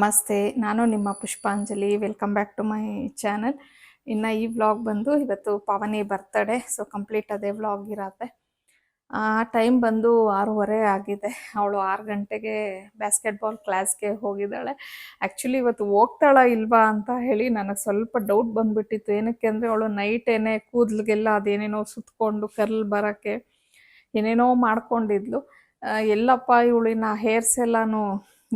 ನಮಸ್ತೆ, ನಾನು ನಿಮ್ಮ Pushpanjali. Welcome back to my channel. ಇನ್ನು ಈ ವ್ಲಾಗ್ ಬಂದು ಇವತ್ತು ಪಾವನಿ ಬರ್ತಡೇ, ಸೊ ಕಂಪ್ಲೀಟ್ ಅದೇ ವ್ಲಾಗ್ ಇರತ್ತೆ. ಟೈಮ್ ಬಂದು 6:30 ಆಗಿದೆ. ಅವಳು 6 ಗಂಟೆಗೆ ಬಾಸ್ಕೆಟ್ಬಾಲ್ ಕ್ಲಾಸ್ಗೆ ಹೋಗಿದ್ದಾಳೆ. ಆ್ಯಕ್ಚುಲಿ ಇವತ್ತು ಹೋಗ್ತಾಳ ಇಲ್ವಾ ಅಂತ ಹೇಳಿ ನನಗೆ ಸ್ವಲ್ಪ ಡೌಟ್ ಬಂದುಬಿಟ್ಟಿತ್ತು. ಏನಕ್ಕೆ ಅಂದರೆ ಅವಳು ನೈಟೇನೆ ಕೂದಲಿಗೆಲ್ಲ ಅದೇನೇನೋ ಸುತ್ತಕೊಂಡು ಕರ್ಲ್ ಬರೋಕ್ಕೆ ಏನೇನೋ ಮಾಡ್ಕೊಂಡಿದ್ಲು. ಎಲ್ಲಪ್ಪ ಇವಳಿನ ಹೇರ್ಸ್ ಎಲ್ಲನೂ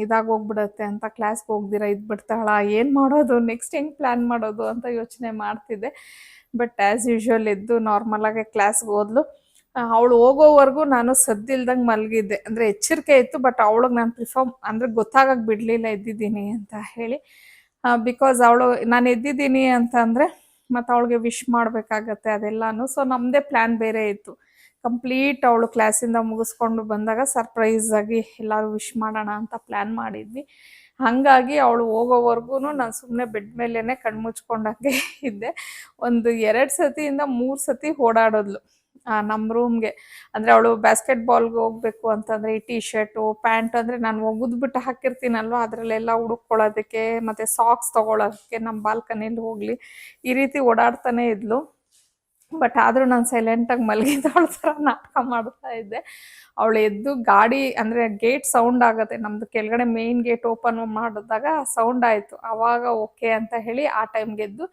ಇದಾಗೋಗ್ಬಿಡತ್ತೆ ಅಂತ ಕ್ಲಾಸ್ಗೆ ಹೋಗ್ದಿರ ಇದ್ಬಿಡ್ತಾಳ, ಏನು ಮಾಡೋದು, ನೆಕ್ಸ್ಟ್ ಹೆಂಗೆ ಪ್ಲ್ಯಾನ್ ಮಾಡೋದು ಅಂತ ಯೋಚನೆ ಮಾಡ್ತಿದ್ದೆ. ಬಟ್ ಆ್ಯಸ್ ಯೂಶ್ವಲ್ ಎದ್ದು ನಾರ್ಮಲಾಗೆ ಕ್ಲಾಸ್ಗೆ ಹೋದ್ಲು. ಅವಳು ಹೋಗೋವರೆಗೂ ನಾನು ಸದ್ದಿಲ್ದಂಗೆ ಮಲಗಿದ್ದೆ. ಅಂದರೆ ಎಚ್ಚರಿಕೆ ಇತ್ತು, ಬಟ್ ಅವಳಿಗೆ ನಾನು ಅಂದರೆ ಗೊತ್ತಾಗಕ್ಕೆ ಬಿಡಲಿಲ್ಲ ಎದ್ದಿದ್ದೀನಿ ಅಂತ ಹೇಳಿ. ಬಿಕಾಸ್ ಅವಳು ನಾನು ಎದ್ದಿದ್ದೀನಿ ಅಂತಂದರೆ ಮತ್ತು ಅವಳಿಗೆ ವಿಶ್ ಮಾಡಬೇಕಾಗತ್ತೆ ಅದೆಲ್ಲನೂ. ಸೊ ನಮ್ಮದೇ ಪ್ಲ್ಯಾನ್ ಬೇರೆ ಇತ್ತು. ಕಂಪ್ಲೀಟ್ ಅವಳು ಕ್ಲಾಸಿಂದ ಮುಗಿಸ್ಕೊಂಡು ಬಂದಾಗ ಸರ್ಪ್ರೈಸಾಗಿ ಎಲ್ಲರೂ ವಿಶ್ ಮಾಡೋಣ ಅಂತ ಪ್ಲ್ಯಾನ್ ಮಾಡಿದ್ವಿ. ಹಾಗಾಗಿ ಅವಳು ಹೋಗೋವರೆಗೂ ನಾನು ಸುಮ್ಮನೆ ಬೆಡ್ ಮೇಲೇ ಕಣ್ಮುಚ್ಕೊಂಡಂಗೆ ಇದ್ದೆ. ಒಂದು 2 ಸತಿಯಿಂದ 3 ಸತಿ ಓಡಾಡೋದ್ಲು ನಮ್ಮ ರೂಮ್ಗೆ. ಅಂದರೆ ಅವಳು ಬಾಸ್ಕೆಟ್ಬಾಲ್ಗೆ ಹೋಗಬೇಕು ಅಂತಂದರೆ ಈ ಟೀ ಶರ್ಟು ಪ್ಯಾಂಟ್ ಅಂದರೆ ನಾನು ಒಗೆದ್ಬಿಟ್ಟು ಹಾಕಿರ್ತೀನಲ್ವ, ಅದರಲ್ಲೆಲ್ಲ ಹುಡುಕೊಳ್ಳೋದಕ್ಕೆ ಮತ್ತು ಸಾಕ್ಸ್ ತೊಗೊಳೋದಕ್ಕೆ ನಮ್ಮ ಬಾಲ್ಕನಿಯಲ್ಲಿ ಹೋಗಲಿ ಈ ರೀತಿ ಓಡಾಡ್ತಾನೆ ಇದ್ಲು. ಬಟ್ ಆದರೂ ನಾನು ಸೈಲೆಂಟಾಗಿ ಮಲಗಿದ್ದವಳ ಥರ ನಾಟಕ ಮಾಡ್ತಾ ಇದ್ದೆ. ಅವಳು ಎದ್ದು ಗಾಡಿ ಅಂದರೆ ಗೇಟ್ ಸೌಂಡ್ ಆಗುತ್ತೆ, ನಮ್ಮದು ಕೆಳಗಡೆ ಮೇಯ್ನ್ ಗೇಟ್ ಓಪನ್ ಮಾಡಿದಾಗ ಸೌಂಡ್ ಆಯಿತು. ಆವಾಗ ಓಕೆ ಅಂತ ಹೇಳಿ ಆ ಟೈಮ್ಗೆ ಎದ್ದು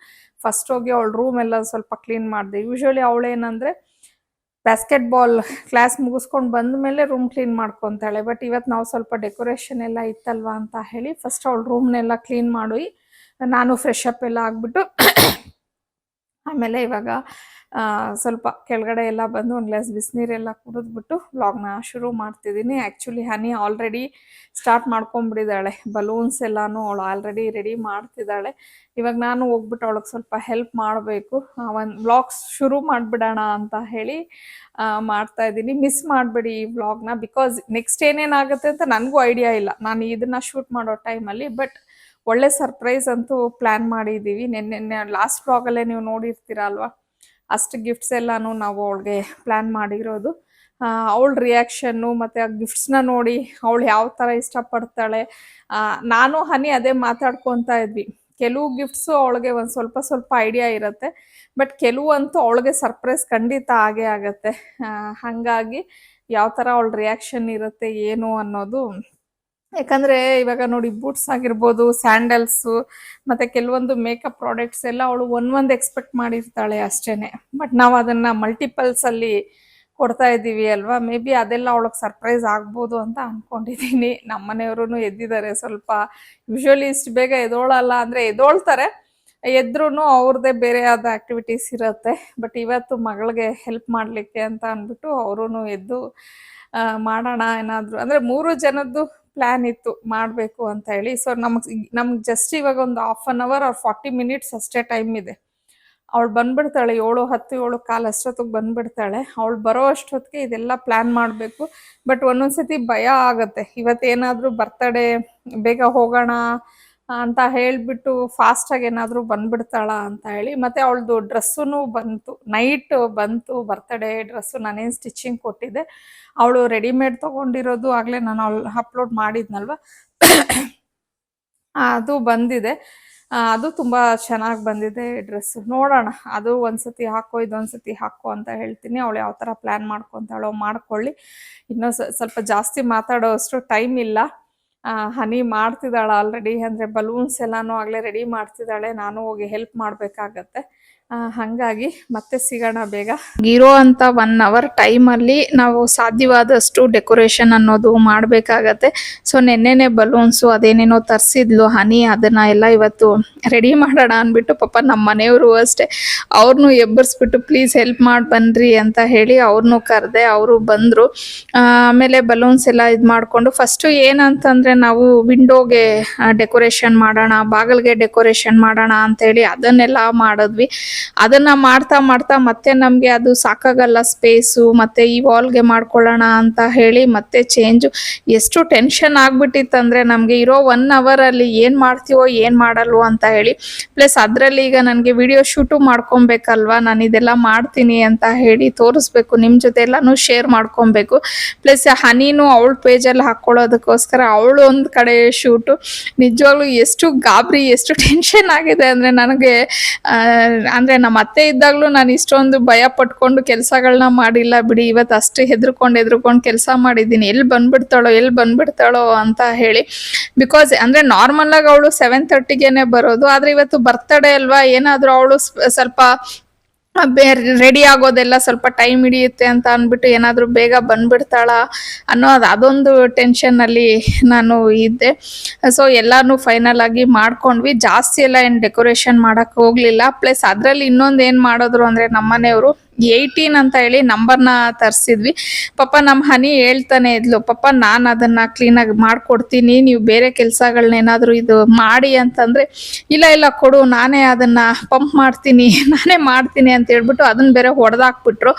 ಫಸ್ಟ್ ಹೋಗಿ ಅವಳ ರೂಮ್ ಎಲ್ಲ ಸ್ವಲ್ಪ ಕ್ಲೀನ್ ಮಾಡಿದೆ. ಯೂಶ್ವಲಿ ಅವಳೇನಂದರೆ ಬಾಸ್ಕೆಟ್ಬಾಲ್ ಕ್ಲಾಸ್ ಮುಗಿಸ್ಕೊಂಡು ಬಂದ ಮೇಲೆ ರೂಮ್ ಕ್ಲೀನ್ ಮಾಡ್ಕೊತಾಳೆ. ಬಟ್ ಇವತ್ತು ನಾವು ಸ್ವಲ್ಪ ಡೆಕೋರೇಷನ್ ಎಲ್ಲ ಇತ್ತಲ್ವ ಅಂತ ಹೇಳಿ ಫಸ್ಟ್ ಅವಳ ರೂಮ್ನೆಲ್ಲ ಕ್ಲೀನ್ ಮಾಡಿ ನಾನು ಫ್ರೆಶ್ ಅಪ್ ಎಲ್ಲ ಆಗಿಬಿಟ್ಟು ಆಮೇಲೆ ಇವಾಗ ಸ್ವಲ್ಪ ಕೆಳಗಡೆ ಎಲ್ಲ ಬಂದು ಒಂದು ಗ್ಲಾಸ್ ಬಿಸಿನೀರೆಲ್ಲ ಕುಡಿದ್ಬಿಟ್ಟು ವ್ಲಾಗ್ನ ಶುರು ಮಾಡ್ತಿದ್ದೀನಿ. ಆ್ಯಕ್ಚುಲಿ ಹನಿ ಆಲ್ರೆಡಿ ಸ್ಟಾರ್ಟ್ ಮಾಡ್ಕೊಂಬಿಟ್ಟಿದ್ದಾಳೆ. ಬಲೂನ್ಸ್ ಎಲ್ಲನೂ ಅವಳು ಆಲ್ರೆಡಿ ರೆಡಿ ಮಾಡ್ತಿದ್ದಾಳೆ. ಇವಾಗ ನಾನು ಹೋಗ್ಬಿಟ್ಟು ಅವಳಿಗೆ ಸ್ವಲ್ಪ ಹೆಲ್ಪ್ ಮಾಡಬೇಕು. ಒಂದು ವ್ಲಾಗ್ಸ್ ಶುರು ಮಾಡಿಬಿಡೋಣ ಅಂತ ಹೇಳಿ ಮಾಡ್ತಾಯಿದ್ದೀನಿ. ಮಿಸ್ ಮಾಡಬೇಡಿ ಈ ವ್ಲಾಗ್ನ, ಬಿಕಾಸ್ ನೆಕ್ಸ್ಟ್ ಏನೇನಾಗುತ್ತೆ ಅಂತ ನನಗೂ ಐಡಿಯಾ ಇಲ್ಲ ನಾನು ಇದನ್ನು ಶೂಟ್ ಮಾಡೋ ಟೈಮಲ್ಲಿ. ಬಟ್ ಒಳ್ಳೆ ಸರ್ಪ್ರೈಸ್ ಅಂತೂ ಪ್ಲ್ಯಾನ್ ಮಾಡಿದ್ದೀವಿ. ನೆನ್ನೆ ಲಾಸ್ಟ್ ವ್ಲಾಗಲ್ಲೇ ನೀವು ನೋಡಿರ್ತೀರ ಅಲ್ವಾ, ಅಷ್ಟು ಗಿಫ್ಟ್ಸ್ ಎಲ್ಲನೂ ನಾವು ಅವಳಿಗೆ ಪ್ಲ್ಯಾನ್ ಮಾಡಿರೋದು. ಅವಳ ರಿಯಾಕ್ಷನ್ನು ಮತ್ತು ಆ ಗಿಫ್ಟ್ಸ್ನ ನೋಡಿ ಅವಳು ಯಾವ ಥರ ಇಷ್ಟಪಡ್ತಾಳೆ. ನಾನು ಹನಿ ಅದೇ ಮಾತಾಡ್ಕೊತಾ ಇದ್ವಿ. ಕೆಲವು ಗಿಫ್ಟ್ಸು ಅವಳಿಗೆ ಒಂದು ಸ್ವಲ್ಪ ಐಡಿಯಾ ಇರುತ್ತೆ, ಬಟ್ ಕೆಲವಂತೂ ಅವಳಿಗೆ ಸರ್ಪ್ರೈಸ್ ಖಂಡಿತ ಆಗೇ ಆಗುತ್ತೆ. ಹಾಗಾಗಿ ಯಾವ ಥರ ಅವಳ ರಿಯಾಕ್ಷನ್ ಇರುತ್ತೆ ಏನು ಅನ್ನೋದು. ಯಾಕಂದರೆ ಇವಾಗ ನೋಡಿ, ಬೂಟ್ಸ್ ಆಗಿರ್ಬೋದು, ಸ್ಯಾಂಡಲ್ಸು ಮತ್ತು ಕೆಲವೊಂದು ಮೇಕಪ್ ಪ್ರಾಡಕ್ಟ್ಸ್ ಎಲ್ಲ ಅವಳು ಒಂದೊಂದು ಎಕ್ಸ್ಪೆಕ್ಟ್ ಮಾಡಿರ್ತಾಳೆ ಅಷ್ಟೇ. ಬಟ್ ನಾವು ಅದನ್ನು ಮಲ್ಟಿಪಲ್ಸಲ್ಲಿ ಕೊಡ್ತಾ ಇದ್ದೀವಿ ಅಲ್ವಾ, ಮೇ ಬಿ ಅದೆಲ್ಲ ಅವಳಿಗೆ ಸರ್ಪ್ರೈಸ್ ಆಗ್ಬೋದು ಅಂತ ಅಂದ್ಕೊಂಡಿದ್ದೀನಿ. ನಮ್ಮ ಮನೆಯವರು ಎದ್ದಿದ್ದಾರೆ ಸ್ವಲ್ಪ. ಯೂಶ್ವಲಿ ಇಷ್ಟು ಬೇಗ ಎದ್ದೋಳಲ್ಲ, ಅಂದರೆ ಎದ್ದೋಳ್ತಾರೆ, ಎದ್ರೂ ಅವ್ರದ್ದೇ ಬೇರೆ ಆದ ಆ್ಯಕ್ಟಿವಿಟೀಸ್ ಇರುತ್ತೆ. ಬಟ್ ಇವತ್ತು ಮಗಳಿಗೆ ಹೆಲ್ಪ್ ಮಾಡಲಿಕ್ಕೆ ಅಂತ ಅಂದ್ಬಿಟ್ಟು ಅವರೂ ಎದ್ದು ಮಾಡೋಣ ಏನಾದರೂ, ಅಂದರೆ 3 ಜನದ್ದು ಪ್ಲ್ಯಾನ್ ಇತ್ತು ಮಾಡಬೇಕು ಅಂತ ಹೇಳಿ. ಸೊ ನಮ್ಗೆ ಜಸ್ಟ್ ಇವಾಗ ಒಂದು 1/2 hour or 40 minutes ಅಷ್ಟೇ ಟೈಮ್ ಇದೆ. ಅವಳು ಬಂದುಬಿಡ್ತಾಳೆ 7:10, 7:15 ಅಷ್ಟೊತ್ತಿಗೆ ಬಂದುಬಿಡ್ತಾಳೆ. ಅವಳು ಬರೋ ಅಷ್ಟೊತ್ತಿಗೆ ಇದೆಲ್ಲ ಪ್ಲ್ಯಾನ್ ಮಾಡಬೇಕು. ಬಟ್ ಒಂದೊಂದು ಸತಿ ಭಯ ಆಗುತ್ತೆ, ಇವತ್ತೇನಾದರೂ ಬರ್ತಡೇ ಬೇಗ ಹೋಗೋಣ ಅಂತ ಹೇಳಿಬಿಟ್ಟು ಫಾಸ್ಟಾಗಿ ಏನಾದರೂ ಬಂದುಬಿಡ್ತಾಳ ಅಂತ ಹೇಳಿ. ಮತ್ತು ಅವಳದು ಡ್ರೆಸ್ಸೂ ಬಂತು, ನೈಟ್ ಬಂತು ಬರ್ತಡೇ ಡ್ರೆಸ್ಸು. ನಾನೇನು ಸ್ಟಿಚಿಂಗ್ ಕೊಟ್ಟಿದ್ದೆ, ಅವಳು ರೆಡಿಮೇಡ್ ತೊಗೊಂಡಿರೋದು ಆಗಲೇ ನಾನು ಅಪ್ಲೋಡ್ ಮಾಡಿದ್ನಲ್ವ, ಅದು ಬಂದಿದೆ. ಅದು ತುಂಬ ಚೆನ್ನಾಗಿ ಬಂದಿದೆ ಡ್ರೆಸ್ಸು. ನೋಡೋಣ, ಅದು ಒಂದು ಸತಿ ಹಾಕೋ ಇದೊಂದು ಸತಿ ಹಾಕೋ ಅಂತ ಹೇಳ್ತೀನಿ. ಅವಳು ಯಾವ ಥರ ಪ್ಲ್ಯಾನ್ ಮಾಡ್ಕೊತಾಳೋ ಮಾಡ್ಕೊಳ್ಳಿ. ಇನ್ನೂ ಸ್ವಲ್ಪ ಜಾಸ್ತಿ ಮಾತಾಡೋ ಅಷ್ಟು ಟೈಮ್ ಇಲ್ಲ. ಹನಿ ಮಾಡ್ತಿದ್ದಾಳೆ ಆಲ್ರೆಡಿ, ಅಂದರೆ ಬಲೂನ್ಸ್ ಎಲ್ಲನೂ ಆಗಲೇ ರೆಡಿ ಮಾಡ್ತಿದ್ದಾಳೆ. ನಾನು ಹೋಗಿ ಹೆಲ್ಪ್ ಮಾಡಬೇಕಾಗತ್ತೆ. ಹಾಗಾಗಿ ಮತ್ತೆ ಸಿಗೋಣ ಬೇಗ. ಇರೋ ಅಂಥ 1 hour ಟೈಮಲ್ಲಿ ನಾವು ಸಾಧ್ಯವಾದಷ್ಟು ಡೆಕೋರೇಷನ್ ಅನ್ನೋದು ಮಾಡಬೇಕಾಗತ್ತೆ. ಸೊ ನೆನ್ನೆನೇ ಬಲೂನ್ಸು ಅದೇನೇನೋ ತರಿಸಿದ್ಲು ಹನಿ, ಅದನ್ನು ಎಲ್ಲ ಇವತ್ತು ರೆಡಿ ಮಾಡೋಣ ಅಂದ್ಬಿಟ್ಟು ಪಾಪ ನಮ್ಮ ಮನೆಯವರು ಅಷ್ಟೇ ಅವ್ರನ್ನೂ ಎಬ್ಬರಿಸ್ಬಿಟ್ಟು ಪ್ಲೀಸ್ ಹೆಲ್ಪ್ ಮಾಡಿ ಬನ್ನಿರಿ ಅಂತ ಹೇಳಿ ಅವ್ರನ್ನೂ ಕರೆದೆ. ಅವರು ಬಂದರು. ಆಮೇಲೆ ಬಲೂನ್ಸ್ ಎಲ್ಲ ಇದು ಮಾಡಿಕೊಂಡು ಫಸ್ಟು ಏನಂತಂದರೆ ನಾವು ವಿಂಡೋಗೆ ಡೆಕೋರೇಷನ್ ಮಾಡೋಣ, ಬಾಗಿಲಿಗೆ ಡೆಕೋರೇಷನ್ ಮಾಡೋಣ ಅಂಥೇಳಿ ಅದನ್ನೆಲ್ಲ ಮಾಡಿದ್ವಿ. ಅದನ್ನು ಮಾಡ್ತಾ ಮಾಡ್ತಾ ಮತ್ತೆ ನಮಗೆ ಅದು ಸಾಕಾಗಲ್ಲ ಸ್ಪೇಸು, ಮತ್ತು ಈ ವಾಲ್ಗೆ ಮಾಡ್ಕೊಳ್ಳೋಣ ಅಂತ ಹೇಳಿ ಮತ್ತೆ ಚೇಂಜು. ಎಷ್ಟು ಟೆನ್ಷನ್ ಆಗಿಬಿಟ್ಟಿತ್ತಂದರೆ ನಮಗೆ ಇರೋ 1 ಅವರಲ್ಲಿ ಏನು ಮಾಡ್ತೀವೋ ಏನು ಮಾಡಲ್ವೋ ಅಂತ ಹೇಳಿ. ಪ್ಲಸ್ ಅದರಲ್ಲಿ ಈಗ ನನಗೆ ವಿಡಿಯೋ ಶೂಟು ಮಾಡ್ಕೊಬೇಕಲ್ವ, ನಾನು ಇದೆಲ್ಲ ಮಾಡ್ತೀನಿ ಅಂತ ಹೇಳಿ ತೋರಿಸ್ಬೇಕು, ನಿಮ್ಮ ಜೊತೆ ಎಲ್ಲನೂ ಶೇರ್ ಮಾಡ್ಕೊಬೇಕು. ಪ್ಲಸ್ ಹನಿನೂ ಅವಳ ಪೇಜಲ್ಲಿ ಹಾಕ್ಕೊಳ್ಳೋದಕ್ಕೋಸ್ಕರ ಅವಳು ಒಂದು ಕಡೆ ಶೂಟು. ನಿಜವಾಗ್ಲೂ ಎಷ್ಟು ಗಾಬರಿ, ಎಷ್ಟು ಟೆನ್ಷನ್ ಆಗಿದೆ ಅಂದರೆ ನನಗೆ. ಅಂದರೆ ನಮ್ಮ ಅತ್ತೆ ಇದ್ದಾಗಲೂ ನಾನು ಇಷ್ಟೊಂದು ಭಯ ಪಟ್ಕೊಂಡು ಕೆಲಸಗಳನ್ನ ಮಾಡಿಲ್ಲ ಬಿಡಿ. ಇವತ್ತು ಅಷ್ಟು ಹೆದರ್ಕೊಂಡು ಕೆಲಸ ಮಾಡಿದ್ದೀನಿ, ಎಲ್ಲಿ ಬಂದ್ಬಿಡ್ತಾಳೋ ಅಂತ ಹೇಳಿ. ಬಿಕಾಸ್ ಅಂದರೆ ನಾರ್ಮಲಾಗಿ ಅವಳು 7:30ಗೆ ಬರೋದು, ಆದರೆ ಇವತ್ತು ಬರ್ತಡೇ ಅಲ್ವಾ, ಏನಾದರೂ ಅವಳು ಸ್ವಲ್ಪ ರೆಡಿ ಆಗೋದೆಲ್ಲ ಸ್ವಲ್ಪ ಟೈಮ್ ಹಿಡಿಯುತ್ತೆ ಅಂತ ಅಂದ್ಬಿಟ್ಟು ಏನಾದರೂ ಬೇಗ ಬಂದ್ಬಿಡ್ತಾಳ ಅದೊಂದು ಟೆನ್ಷನ್ನಲ್ಲಿ ನಾನು ಇದ್ದೆ. ಸೊ ಎಲ್ಲನೂ ಫೈನಲ್ ಆಗಿ ಮಾಡ್ಕೊಂಡ್ವಿ. ಜಾಸ್ತಿ ಎಲ್ಲ ಏನು ಡೆಕೋರೇಷನ್ ಮಾಡೋಕ್ಕೆ ಹೋಗಲಿಲ್ಲ. ಪ್ಲಸ್ ಅದರಲ್ಲಿ ಇನ್ನೊಂದು ಏನು ಮಾಡಿದ್ರು ಅಂದರೆ ನಮ್ಮನೆಯವರು 18 ಅಂತ ಹೇಳಿ ನಂಬರ್ನ ತರಿಸಿದ್ವಿ. ಪಾಪ ನಮ್ಮ ಹನಿ ಹೇಳ್ತಾನೆ ಇದ್ಲು, ಪಾಪ ನಾನು ಅದನ್ನು ಕ್ಲೀನಾಗಿ ಮಾಡಿಕೊಡ್ತೀನಿ, ನೀವು ಬೇರೆ ಕೆಲಸಗಳನ್ನೇನಾದರೂ ಇದು ಮಾಡಿ ಅಂತಂದರೆ, ಇಲ್ಲ ಕೊಡು, ನಾನೇ ಅದನ್ನು ಪಂಪ್ ಮಾಡ್ತೀನಿ, ನಾನೇ ಮಾಡ್ತೀನಿ ಅಂತ ಹೇಳ್ಬಿಟ್ಟು ಅದನ್ನ ಬೇರೆ ಹೊಡೆದಾಕ್ಬಿಟ್ರು.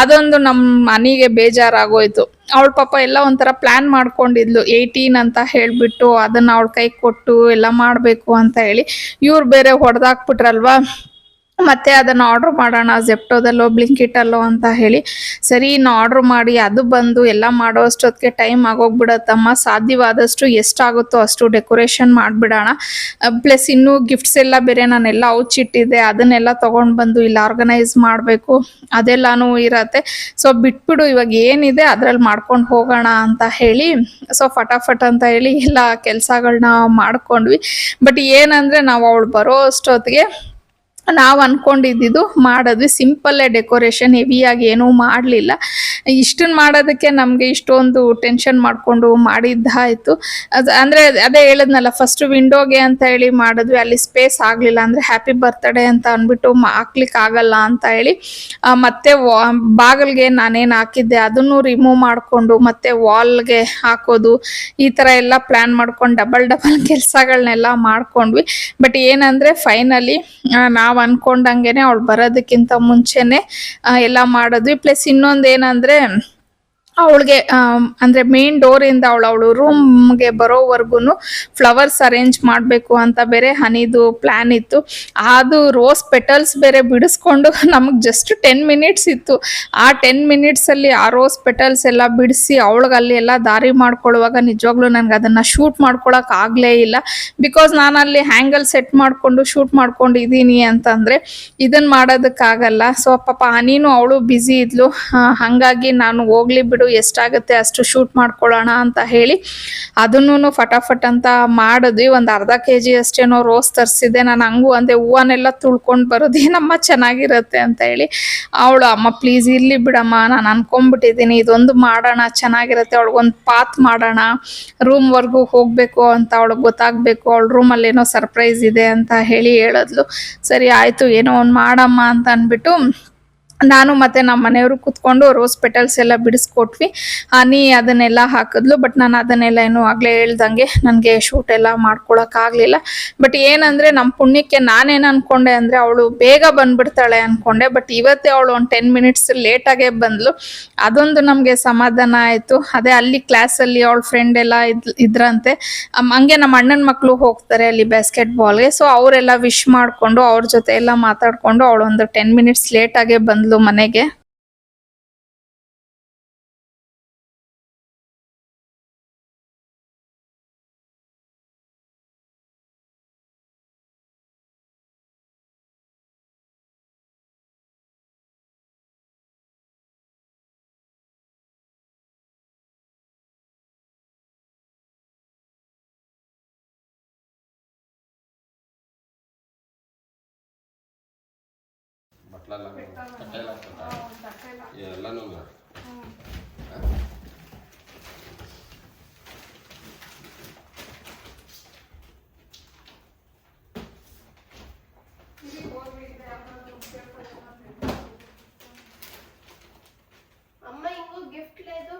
ಅದೊಂದು ನಮ್ಮ ಮನೆಗೆ ಬೇಜಾರಾಗೋಯ್ತು. ಅವಳು ಪಾಪ ಎಲ್ಲ ಒಂಥರ ಪ್ಲ್ಯಾನ್ ಮಾಡ್ಕೊಂಡಿದ್ಲು 18 ಅಂತ ಹೇಳಿಬಿಟ್ಟು ಅದನ್ನು ಅವಳ ಕೈ ಕೊಟ್ಟು ಎಲ್ಲ ಮಾಡಬೇಕು ಅಂತ ಹೇಳಿ. ಇವ್ರು ಬೇರೆ ಹೊಡೆದಾಕ್ಬಿಟ್ರಲ್ವ. ಮತ್ತೆ ಅದನ್ನು ಆರ್ಡ್ರ್ ಮಾಡೋಣ ಜೆಪ್ಟೋದಲ್ಲೋ ಬ್ಲಿಂಕಿಟಲ್ಲೋ ಅಂತ ಹೇಳಿ, ಸರಿ ಇನ್ನು ಆರ್ಡ್ರ್ ಮಾಡಿ ಅದು ಬಂದು ಎಲ್ಲ ಮಾಡೋ ಅಷ್ಟೊತ್ತಿಗೆ ಟೈಮ್ ಆಗೋಗ್ಬಿಡತ್ತಮ್ಮ. ಸಾಧ್ಯವಾದಷ್ಟು ಎಷ್ಟಾಗುತ್ತೋ ಅಷ್ಟು ಡೆಕೋರೇಷನ್ ಮಾಡಿಬಿಡೋಣ. ಪ್ಲಸ್ ಇನ್ನೂ ಗಿಫ್ಟ್ಸ್ ಎಲ್ಲ ಬೇರೆ ನಾನೆಲ್ಲ ಔಚಿಟ್ಟಿದ್ದೆ, ಅದನ್ನೆಲ್ಲ ತೊಗೊಂಡು ಬಂದು ಇಲ್ಲಿ ಆರ್ಗನೈಸ್ ಮಾಡಬೇಕು, ಅದೆಲ್ಲನೂ ಇರತ್ತೆ. ಸೊ ಬಿಟ್ಬಿಡು, ಇವಾಗ ಏನಿದೆ ಅದರಲ್ಲಿ ಮಾಡ್ಕೊಂಡು ಹೋಗೋಣ ಅಂತ ಹೇಳಿ ಸೊ ಫಟಾಫಟ್ ಅಂತ ಹೇಳಿ ಎಲ್ಲ ಕೆಲಸಗಳನ್ನ ಮಾಡ್ಕೊಂಡ್ವಿ. ಬಟ್ ಏನಂದರೆ ನಾವು ಅವಳು ಬರೋ ಅಷ್ಟೊತ್ತಿಗೆ ನಾವು ಅಂದ್ಕೊಂಡಿದ್ದು ಮಾಡಿದ್ವಿ. ಸಿಂಪಲ್ಲೇ ಡೆಕೋರೇಷನ್, ಹೆವಿಯಾಗಿ ಏನೂ ಮಾಡಲಿಲ್ಲ. ಇಷ್ಟನ್ನು ಮಾಡೋದಕ್ಕೆ ನಮಗೆ ಇಷ್ಟೊಂದು ಟೆನ್ಷನ್ ಮಾಡಿಕೊಂಡು ಮಾಡಿದ್ದಾಯಿತು. ಅಂದರೆ ಅದೇ ಹೇಳಿದ್ನಲ್ಲ, ಫಸ್ಟು ವಿಂಡೋಗೆ ಅಂತ ಹೇಳಿ ಮಾಡಿದ್ವಿ, ಅಲ್ಲಿ ಸ್ಪೇಸ್ ಆಗಲಿಲ್ಲ. ಅಂದರೆ ಹ್ಯಾಪಿ ಬರ್ತ್ಡೇ ಅಂತ ಅಂದ್ಬಿಟ್ಟು ಹಾಕ್ಲಿಕ್ಕೆ ಆಗಲ್ಲ ಅಂತ ಹೇಳಿ ಮತ್ತೆ ಬಾಗಿಲಿಗೆ ನಾನೇನು ಹಾಕಿದ್ದೆ ಅದನ್ನು ರಿಮೂವ್ ಮಾಡಿಕೊಂಡು ಮತ್ತೆ ವಾಲ್ಗೆ ಹಾಕೋದು, ಈ ಥರ ಎಲ್ಲ ಪ್ಲ್ಯಾನ್ ಮಾಡ್ಕೊಂಡು ಡಬಲ್ ಕೆಲಸಗಳನ್ನೆಲ್ಲ ಮಾಡ್ಕೊಂಡ್ವಿ. ಬಟ್ ಏನಂದರೆ ಫೈನಲಿ ನಾವು ಅನ್ಕೊಂಡಂಗೆನೆ ಅವಳು ಬರೋದಕ್ಕಿಂತ ಮುಂಚೆನೆ ಎಲ್ಲ ಮಾಡಿದ್ವಿ. ಪ್ಲಸ್ ಇನ್ನೊಂದು ಏನಂದರೆ ಅವಳಿಗೆ ಅಂದರೆ ಮೇನ್ ಡೋರಿಂದ ಅವಳು ರೂಮ್ಗೆ ಬರೋವರೆಗೂ ಫ್ಲವರ್ಸ್ ಅರೇಂಜ್ ಮಾಡಬೇಕು ಅಂತ ಬೇರೆ ಹನಿದು ಪ್ಲ್ಯಾನ್ ಇತ್ತು. ಅದು ರೋಸ್ ಪೆಟಲ್ಸ್ ಬೇರೆ ಬಿಡಿಸ್ಕೊಂಡು ನಮಗೆ ಜಸ್ಟ್ 10 ಮಿನಿಟ್ಸ್ ಇತ್ತು. ಆ 10 ಮಿನಿಟ್ಸಲ್ಲಿ ಆ ರೋಸ್ ಪೆಟಲ್ಸ್ ಎಲ್ಲ ಬಿಡಿಸಿ ಅವಳಿಗೆ ಅಲ್ಲಿ ಎಲ್ಲ ದಾರಿ ಮಾಡ್ಕೊಳ್ಳುವಾಗ ನಿಜವಾಗ್ಲೂ ನನಗೆ ಅದನ್ನು ಶೂಟ್ ಮಾಡ್ಕೊಳಕ್ಕೆ ಆಗಲೇ ಇಲ್ಲ. ಬಿಕಾಸ್ ನಾನು ಅಲ್ಲಿ ಹ್ಯಾಂಗಲ್ ಸೆಟ್ ಮಾಡಿಕೊಂಡು ಶೂಟ್ ಮಾಡ್ಕೊಂಡಿದ್ದೀನಿ ಅಂತಂದರೆ ಇದನ್ನು ಮಾಡೋದಕ್ಕಾಗಲ್ಲ. ಸೊ ಪಾಪ ಹನಿನೂ ಅವಳು ಬ್ಯುಸಿ ಇದ್ಲು, ಹಾಗಾಗಿ ನಾನು ಹೋಗ್ಲಿ ಬಿಡು, ಎಷ್ಟಾಗುತ್ತೆ ಅಷ್ಟು ಶೂಟ್ ಮಾಡ್ಕೊಳ್ಳೋಣ ಅಂತ ಹೇಳಿ ಅದನ್ನು ಫಟಾಫಟ್ ಅಂತ ಮಾಡಿದ್ವಿ. ಒಂದು ಅರ್ಧ kg ಅಷ್ಟೇನೋ ರೋಸ್ ತರಿಸಿದ್ದೆ. ನಾನು ಹಂಗೂ ಅಂದೆ, ಹೂವನ್ನೆಲ್ಲ ತುಳ್ಕೊಂಡು ಬರೋದೇನಮ್ಮ ಚೆನ್ನಾಗಿರುತ್ತೆ ಅಂತ ಹೇಳಿ. ಅವಳು, ಅಮ್ಮ ಪ್ಲೀಸ್ ಇರಲಿ ಬಿಡಮ್ಮ, ನಾನು ಅನ್ಕೊಂಡ್ಬಿಟ್ಟಿದ್ದೀನಿ ಇದೊಂದು ಮಾಡೋಣ ಚೆನ್ನಾಗಿರುತ್ತೆ, ಅವಳಿಗೊಂದು ಪಾತ್ ಮಾಡೋಣ, ರೂಮ್ವರೆಗೂ ಹೋಗಬೇಕು ಅಂತ ಅವಳಿಗೆ ಗೊತ್ತಾಗಬೇಕು, ಅವಳ ರೂಮಲ್ಲಿ ಏನೋ ಸರ್ಪ್ರೈಸ್ ಇದೆ ಅಂತ ಹೇಳಿ ಹೇಳಿದ್ಲು. ಸರಿ ಆಯಿತು, ಏನೋ ಒಂದು ಮಾಡಮ್ಮ ಅಂತ ಅಂದ್ಬಿಟ್ಟು ನಾನು ಮತ್ತು ನಮ್ಮ ಮನೆಯವರು ಕೂತ್ಕೊಂಡು ರೋಸ್ ಪೆಟಲ್ಸ್ ಎಲ್ಲ ಬಿಡಿಸ್ಕೊಟ್ವಿ. ಹನಿ ಅದನ್ನೆಲ್ಲ ಹಾಕಿದ್ಲು. ಬಟ್ ನಾನು ಅದನ್ನೆಲ್ಲ ಏನು ಆಗಲೇ ಹೇಳ್ದಂಗೆ ನನಗೆ ಶೂಟ್ ಎಲ್ಲ ಮಾಡ್ಕೊಳಕ್ಕಾಗಲಿಲ್ಲ. ಬಟ್ ಏನಂದರೆ ನಮ್ಮ ಪುಣ್ಯಕ್ಕೆ ನಾನೇನು ಅಂದ್ಕೊಂಡೆ ಅಂದರೆ ಅವಳು ಬೇಗ ಬಂದುಬಿಡ್ತಾಳೆ ಅಂದ್ಕೊಂಡೆ. ಬಟ್ ಇವತ್ತೇ ಅವಳು ಒಂದು 10 ಮಿನಿಟ್ಸ್ ಲೇಟಾಗೇ ಬಂದಳು. ಅದೊಂದು ನಮಗೆ ಸಮಾಧಾನ ಆಯಿತು. ಅದೇ ಅಲ್ಲಿ ಕ್ಲಾಸಲ್ಲಿ ಅವಳ ಫ್ರೆಂಡ್ ಎಲ್ಲ ಇದ್ರಂತೆ. ಹಂಗೆ ನಮ್ಮ ಅಣ್ಣನ ಮಕ್ಕಳು ಹೋಗ್ತಾರೆ ಅಲ್ಲಿ ಬಾಸ್ಕೆಟ್ಬಾಲ್ಗೆ. ಸೊ ಅವರೆಲ್ಲ ವಿಶ್ ಮಾಡಿಕೊಂಡು ಅವ್ರ ಜೊತೆ ಎಲ್ಲ ಮಾತಾಡಿಕೊಂಡು ಅವಳು ಒಂದು 10 ಮಿನಿಟ್ಸ್ ಲೇಟಾಗೇ ಬಂದಳು ಮನೆಗೆ. ಎಲ್ಲನೂ అమ్మ ఇంకో గిఫ్ట్ లేదు.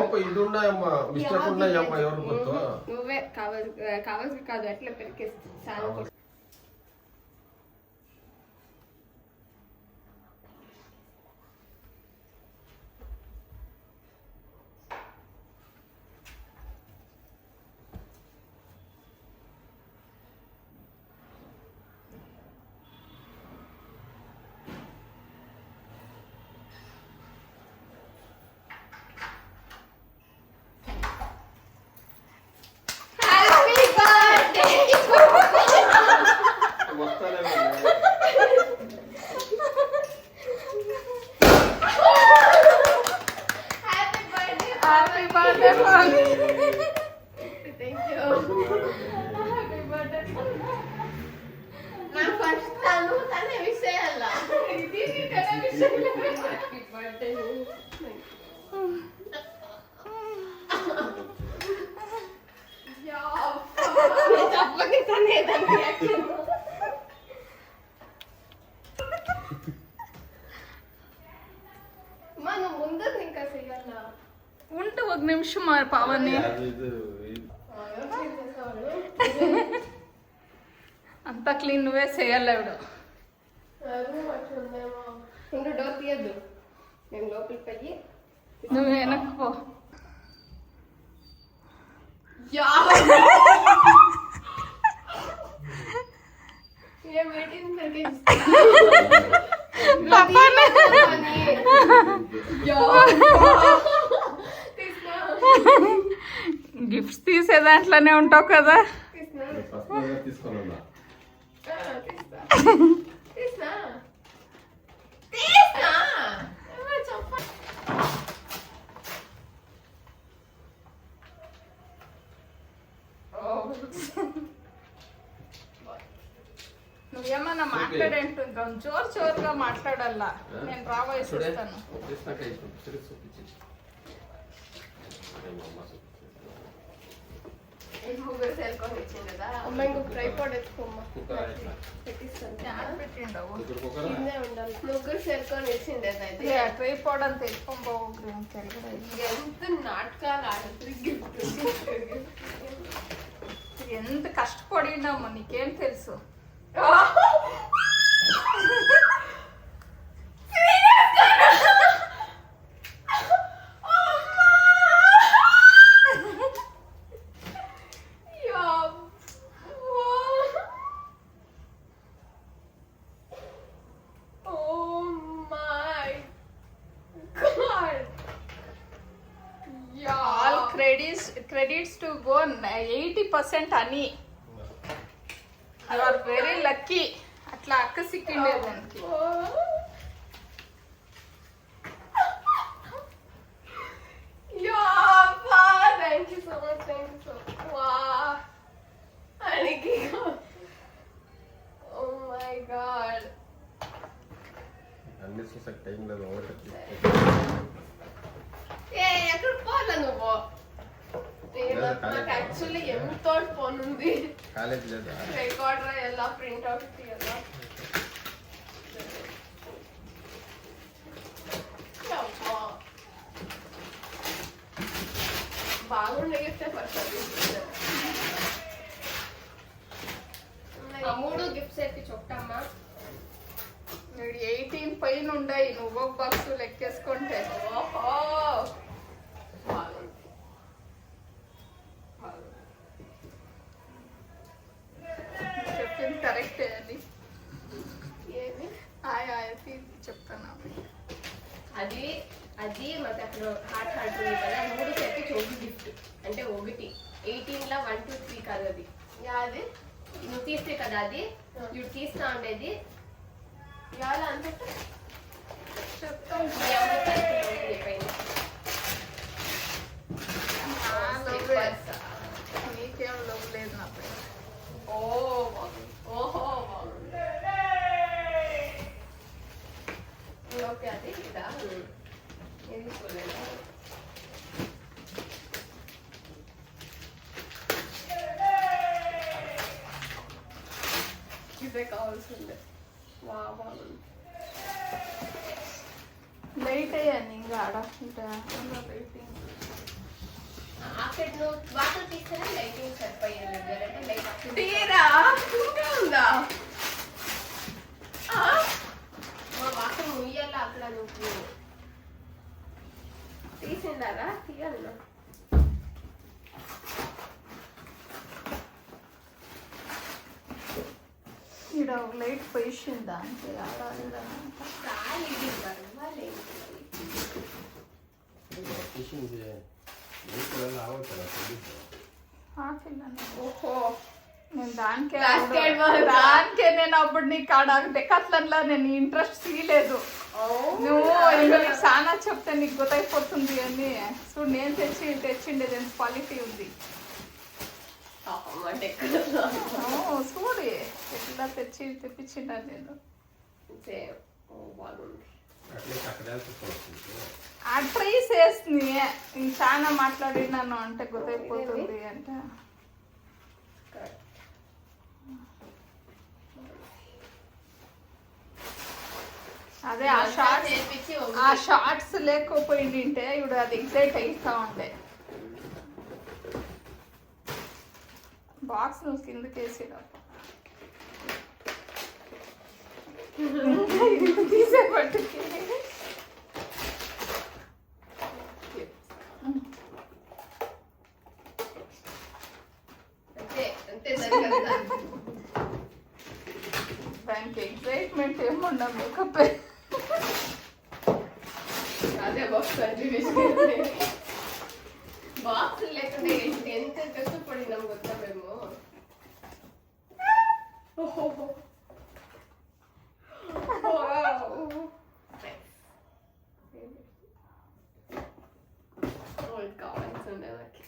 పాಪ ఇది ఉన్నాయమ్మ మిస్టేక్ ఉన్నాయమ్మ ఎవరు గుర్తు నువ్వే కావాల్సి కాదు అట్లా పెరికేస్తుంది చాలా happy birthday thank you happy birthday నా ఫస్ట్ తనే విష్ చేయాల ఇది తనే విష్ చేయాలి హ్యాపీ బర్త్డే యా చెప్పకి తనే దాని యాక్షన్ మనం ముందర ఇంకా చేయాల ఉంటే ఒక నిమిషం మరి పావని అంతా క్లీన్ నువ్వే చేయాలి ఆవిడ ఇంకో డోర్ తీయద్దు నేను లోపలికి పోయి నువ్వు వెనక్కి పో ఏం పెట్టింది గిఫ్ట్స్ తీసే దాంట్లోనే ఉంటావు కదా తీసుకోవాలన్నా నువ్వేమన్నా మాట్లాడేంటు జోరుగా మాట్లాడాలా నేను రాబోయేసి వస్తాను ముగ్గురు సేల్కొని ఇచ్చింది కదా అమ్మ ఇంకొక ట్రైపాడ్ ఎత్తుకోమ్మా పెట్టిస్తాను పెట్టిండవు కిందే ఉండాలి ముగ్గురు సేల్కొని ఇచ్చిండేది అయితే ట్రైపాడ్ అంత ఎత్తుకోబోగు ఎంత నాటకాలు ఆడుతుంది గిఫ్ట్ ఎంత కష్టపడినామో నీకేం తెలుసు credits to go 80% అని యు ఆర్ వెరీ లక్కీ అట్లా అక్క సిక్కిండే దానికి థ్యాంక్ యూ సో మచ్ వా అనికి ఓ మై గాడ్ అన్ని చూసాక టైం లేదు ఎక్కడ పోలే నువ్వు నాకు యాక్చువల్లీ ఎంతో ఫోన్ ఉంది కాలేజ్ లేదా రికార్డర్ ఎలా ప్రింట్ అవుట్ తీయాలా బాగుండే గిఫ్టే పడుతుంది మూడు గిఫ్ట్స్ ఎత్తి చొట్టమ్మా 18 పైన ఉన్నాయి నువ్వు ఒక బాక్స్ లెక్కేసుకుంటే ఓహో చెప్పింది కరెక్టే అని ఏమి చెప్తాను అది అది మాకు అక్కడ హార్ట్ ఉంది కదా మూడు సెట్ చోటు గిఫ్ట్ అంటే ఒకటి 18 1 2 3 కాదు అది అది నువ్వు తీస్తే కదా అది ఇవి తీస్తా ఉండేది ఇవాళ అంత చెప్తాను నీకేం లోపు లేదు నా పైన ఓహో ఓకే అది ఇదా ఇది చూడలేదు ఇదే కావాల్సిందే బాగుంది లైట్ అయ్యాను ఇంకా ఆడ లైటింగ్ అక్కడ నువ్వు వాటర్ తీస్తారా లైటింగ్ సరిపోయేది అంటే లైట్ తీరా ఇంకా ఉందా మా వాటర్ ముయ్యాలా అక్కడ నువ్వు తీసిండారా తీయాలన్నా ఇక్కడ లైట్ పొజిషన్దా అంటే చాలు ఇది పర్వాలేదు ఫిషింగ్ నీకు ఆగుతారా ఓహో నేను దానికే Basket ball. దానికే నేను అప్పుడు నీకు ఆడ డెకాత్లన్లో నేను ఇంట్రెస్ట్ తీయలేదు నువ్వు ఇంకా నీకు చాలా చెప్తే నీకు గుర్తైపోతుంది అని చూడు నేను తెచ్చిండేది ఎంత క్వాలిటీ ఉంది చూడు ఎట్లా తెప్పించిండా నేను బాగుంది అట్లీస్ట్ అక్కడే చూసుకోవచ్చు ఆ ట్రై చేస్తుంది ఇంక చాలా మాట్లాడినాను అంటే గుర్తైపోతుంది అంటే అదే ఆ షార్ట్స్ లేకపోయింటే ఇప్పుడు అది ఎగ్జైట్ అవుతా ఉండే బాక్స్ నువ్వు కిందకి వేసేటప్పుడు తీసే పట్టుకి దానికి ఎగ్జైట్మెంట్ ఏముండవు మేకప్ అదే బాక్స్ బాక్స్ లేకుండా ఎంత కష్టపడినాం ಗೊತ್ತಾ మేము కావాల్సిందే నాకు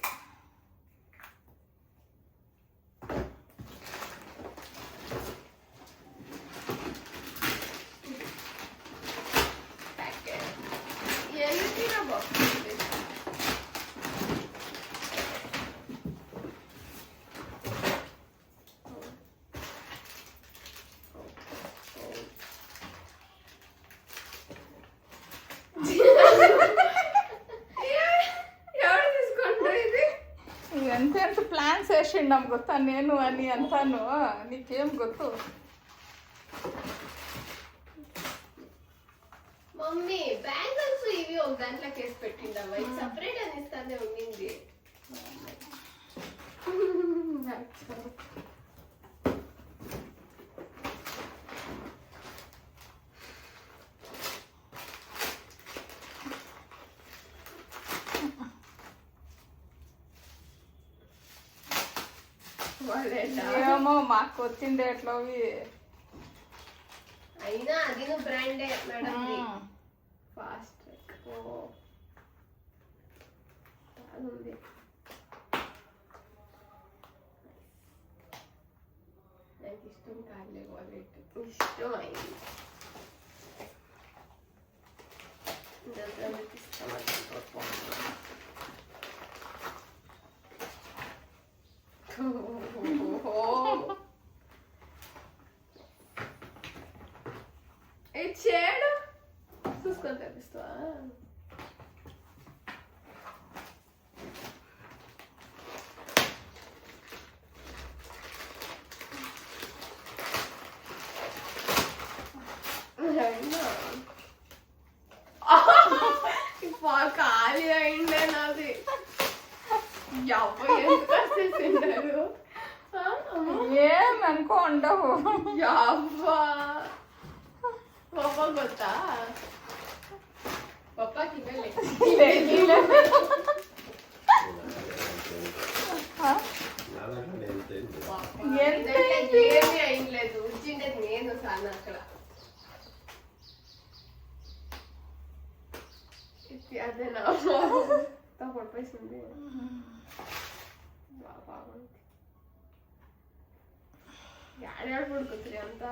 ఎంత ప్లాన్స్ వేసిండాం ಗೊತ್ತಾ నేను అని అంటాను నీకేం ಗೊತ್ತು మమ్మీ బ్యాంగిల్స్ ఇవి ఒక దాంట్లోకి వేసి పెట్టిండమ్మా ఇది సపరేట్ అని ఇస్తానే ఉండింది ఏమో మాకు వచ్చిండే ఎట్లా అయినా అది బ్రాండే మేడం ఫాస్ట్ ఉంది నాకు ఇష్టం కాదులే వాలెట్ ఇష్టం అయింది ఇచ్చాడు చూసుకొని తెప్పిస్తావా ఖాళీ అయిందే నాది ఎందుకు వచ్చేసిండారు ఏమనుకో ఉండవు యావ్వా పప్పా ಗೊತ್ತಾ పప్పాకి ఏమీ అయింలేదు వచ్చిండేది నేను సార్ అక్కడ అదే నా పడిపోయింది బాగుంది యాడాడు పడుకుంటుంది అంతా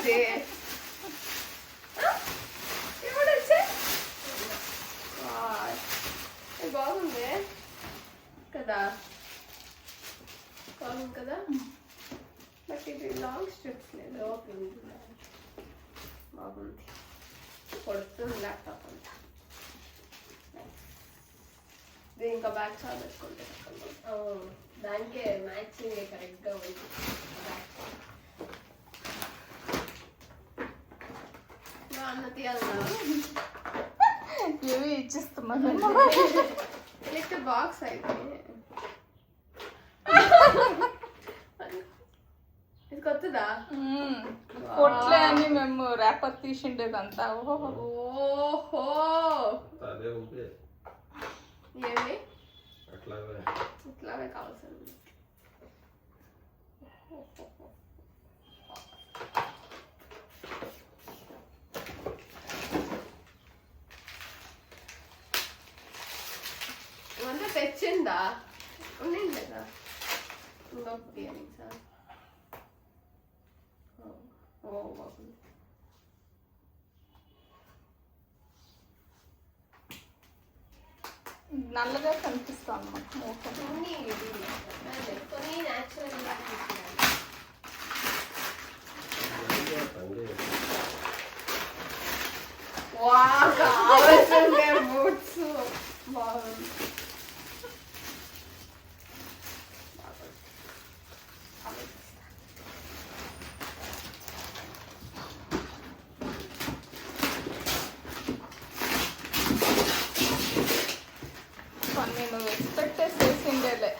అది ఎవడొచ్చే బాగుంది కదా, బాగుంది కదా. బట్ ఇది లాంగ్ స్ట్రిప్స్ లేదు, బాగుంది. కొడుతుంది ల్యాప్టాప్ అంతా. ఇది ఇంకా బ్యాగ్ చాలా పెట్టుకుంటే దానికే మ్యాచింగ్ కరెక్ట్గా ఉంది. అన్న తీయాలన్నా ఏవి ఇచ్చిస్తున్నాను నెక్స్ట్ బాక్స్ అయితే ఇది కొత్తదా? కొట్లే అని మేము ర్యాపర్ తీసిండేదంతా. ఓహో అదే ఉంటే ఏమి అట్లాగే ఇట్లాగే కావాల్సింది. ఇవంతా తెచ్చిందా? ఉండింది లేదా? ఇంకొకటి అని సార్. ఓ బాగుంది. నల్లగా కనిపిస్తాను మాకు. కొన్ని న్యాచురల్ కావాల్సిందే బూట్స్. బాగుంది. నేను ఎక్స్పెక్ట్ చేసిండేలే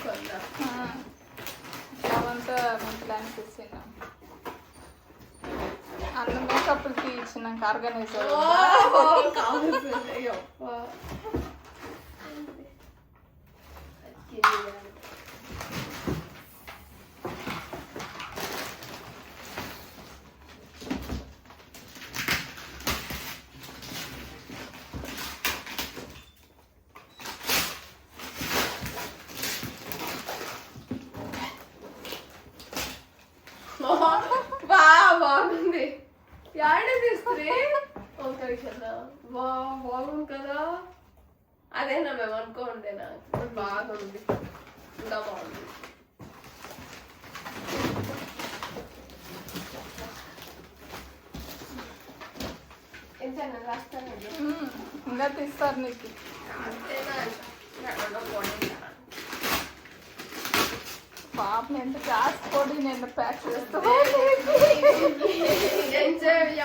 కొన్నా అవంతా మేము ప్లాన్ చేసినాం. అన్న మేకప్లకి ఇచ్చినాక ఆర్గనైజర్ కావాల్సిందే. బాగుంది. యాడ తీసుకుని కదా, బాగుంది కదా. అదేనా మేము అనుకోండేనా? బాగుంది, ఇంకా బాగుంది. ఎంతైనా రాస్తానండి. ఇంకా తీస్తారు నీకు. అంతేనా? పాపం ఎంత గ్యాస్ పొడి నేను ప్యాక్ చేస్తా.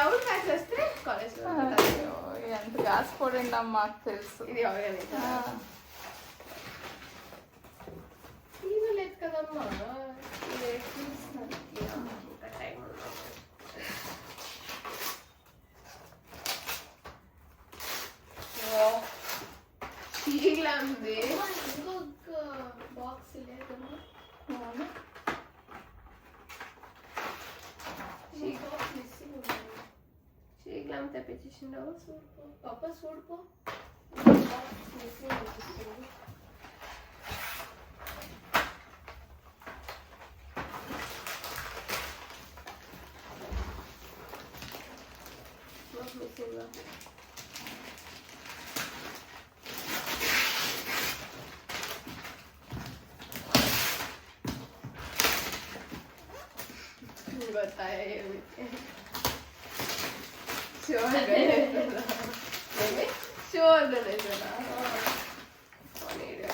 ఎవరు ప్యాక్ చేస్తే కాలేజ్ ఎంత గ్యాస్ పొడి మాకు తెలుసు. ఇది లేదు కదమ్మా. ఇలా ఉంది. ఇంకొక బాక్స్ లేదమ్మా. శీఘ్రం తెప్పించేసిండవు. చూడుకో పాప, చూడుకో. बताया ये श्योर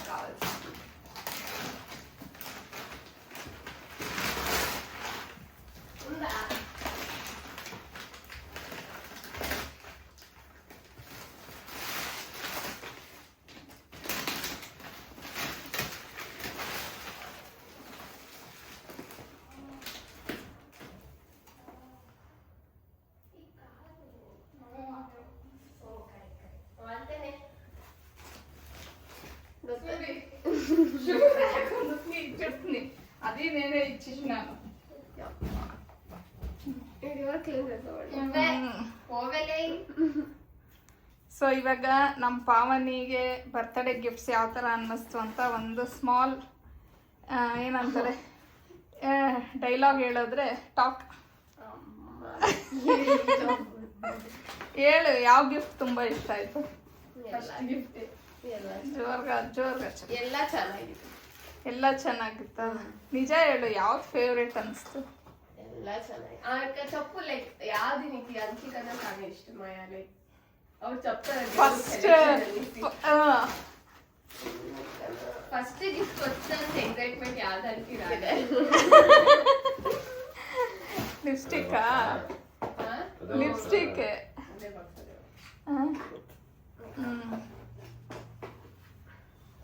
కావాలి. ఉందా? చెప్తుంది అది నేనే ఇచ్చేసినాను. ಸೊ ಇವಾಗ ನಮ್ಮ ಪಾವನಿಗೆ ಬರ್ತ್ಡೇ ಗಿಫ್ಟ್ಸ್ ಯಾವ ಥರ ಅನ್ನಿಸ್ತು ಅಂತ ಒಂದು ಸ್ಮಾಲ್ ಏನಂತಾರೆ ಡೈಲಾಗ್ ಹೇಳಿದ್ರೆ ಟಾಕ್. ಹೇಳು ಯಾವ ಗಿಫ್ಟ್ ತುಂಬಾ ಇಷ್ಟ ಆಯ್ತು? ಎಲ್ಲ ಗಿಫ್ಟ್ ಎಲ್ಲ ಎಲ್ಲ ಚೆನ್ನಾಗಿತ್ತು. ಎಲ್ಲ ಚೆನ್ನಾಗಿತ್ತ? ನಿಜ ಹೇಳು, ಯಾವ್ದು ಫೇವ್ರೇಟ್ ಅನಿಸ್ತು? ಎಲ್ಲ ಚೆನ್ನಾಗಿ. ಚಪ್ಪು ಲೈಕ್ ಯಾವ್ದು ನೀತಿ ಅಂಕಿತನ ಸಾಂಗ್ ಇಷ್ಟ ಮಾಯಾ ಲೈಕ್ ಅವ್ರು ಫಸ್ಟ್ ಗಿಫ್ಟ್ ಕೊಟ್ಟಂತ ಎಕ್ಸೈಟ್ಮೆಂಟ್ ಯಾವ್ದು ಅಂತೀರಾ? ಲಿಪ್ಸ್ಟಿಕ್ಕಾ? ಲಿಪ್ಸ್ಟಿಕ್